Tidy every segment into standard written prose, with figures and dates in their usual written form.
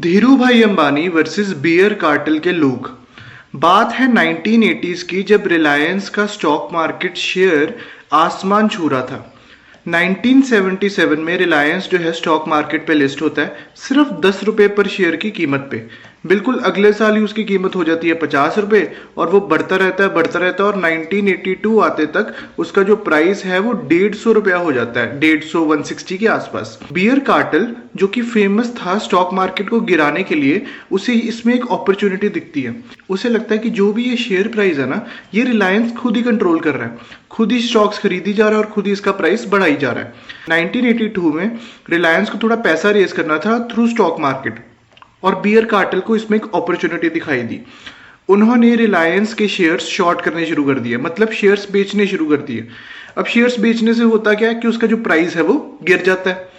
धीरू भाई Ambani versus beer cartel के लोग। बात है 1980s की, जब रिलायंस का स्टॉक मार्केट शेयर आसमान छू रहा था। 1977 में रिलायंस जो है स्टॉक मार्केट पे लिस्ट होता है सिर्फ 10 रुपए पर शेयर की कीमत पे। बिल्कुल अगले साल ही उसकी कीमत हो जाती है 50 रुपए और वो बढ़ता रहता है और 1982 आते तक उसका जो प्राइस है वो 150 रुपया हो जाता है, 150 160 के आसपास। बियर कार्टेल जो कि फेमस था स्टॉक मार्केट को गिराने के लिए, उसे इसमें एक अपॉर्चुनिटी दिखती है। उसे लगता है कि जो भी ये शेयर प्राइस है ना, ये रिलायंस खुद ही कंट्रोल कर रहा है, खुद ही स्टॉक्स खरीदी जा रहा है और खुद ही इसका प्राइस बढ़ाई जा रहा है। 1982 में रिलायंस को थोड़ा पैसा रेज करना था थ्रू स्टॉक मार्केट और बियर कार्टेल को इसमें एक अपॉर्चुनिटी दिखाई दी। उन्होंने रिलायंस के शेयर्स शॉर्ट करने शुरू कर दिए, मतलब शेयर्स बेचने शुरू कर दिए। अब शेयर्स बेचने से होता क्या है कि उसका जो प्राइस है वो गिर जाता है।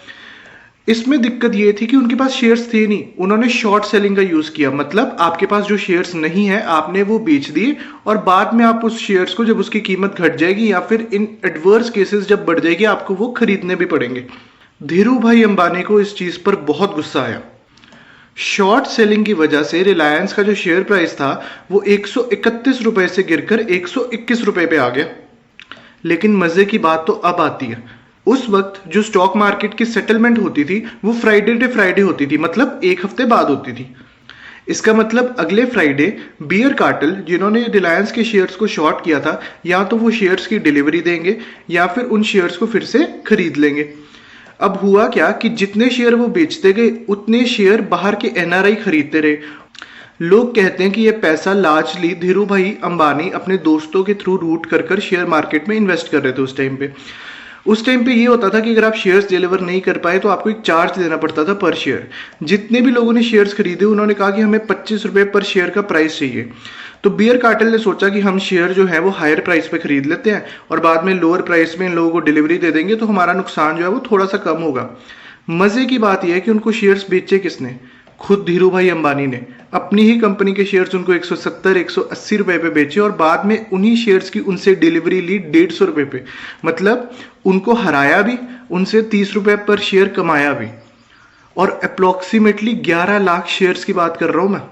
इसमें दिक्कत ये थी कि उनके पास शेयर्स थे नहीं, उन्होंने शॉर्ट सेलिंग का यूज किया। मतलब आपके पास जो शेयर्स नहीं है आपने वो बेच दिए और बाद में आप उस शेयर्स को जब उसकी कीमत घट जाएगी या फिर इन एडवर्स केसेस जब बढ़ जाएगी आपको वो खरीदने भी पड़ेंगे। धीरू भाई अंबानी को इस चीज पर बहुत गुस्सा आया। शॉर्ट सेलिंग की वजह से रिलायंस का जो शेयर प्राइस था वो 131 रुपए से गिरकर 121 रुपए पे आ गया। लेकिन मजे की बात तो अब आती है। उस वक्त जो स्टॉक मार्केट की सेटलमेंट होती थी वो फ्राइडे टू फ्राइडे होती थी, मतलब एक हफ्ते बाद होती थी। इसका मतलब अगले फ्राइडे बियर कार्टेल जिन्होंने रिलायंस के शेयर्स को शॉर्ट किया था, या तो वो शेयर्स की डिलीवरी देंगे या फिर उन शेयर्स को फिर से खरीद लेंगे। अब हुआ क्या कि जितने शेयर वो बेचते गए उतने शेयर बाहर के एनआरआई खरीदते रहे। लोग कहते हैं कि ये पैसा लार्जली धीरू भाई अंबानी अपने दोस्तों के थ्रू रूट कर शेयर मार्केट में इन्वेस्ट कर रहे थे। उस टाइम पे ये होता था कि अगर आप शेयर्स डिलीवर नहीं कर पाए तो आपको एक चार्ज देना पड़ता था पर शेयर। जितने भी लोगों ने शेयर्स खरीदे उन्होंने कहा कि हमें 25 रुपए पर शेयर का प्राइस चाहिए। तो बियर कार्टेल ने सोचा कि हम शेयर जो है वो हायर प्राइस पे खरीद लेते हैं और बाद में लोअर प्राइस में इन लोगों को डिलीवरी दे देंगे, तो हमारा नुकसान जो है वो थोड़ा सा कम होगा। मजे की बात यह है कि उनको शेयर्स बेचे किसने? खुद धीरू भाई अंबानी ने। अपनी ही कंपनी के शेयर्स उनको 170 180 रुपए पे बेचे और बाद में उन्हीं शेयर्स की उनसे डिलीवरी ली 150 रुपए पे। मतलब उनको हराया भी, उनसे 30 रुपए पर शेयर कमाया भी। और अप्रोक्सीमेटली 11 लाख शेयर्स की बात कर रहा हूं मैं।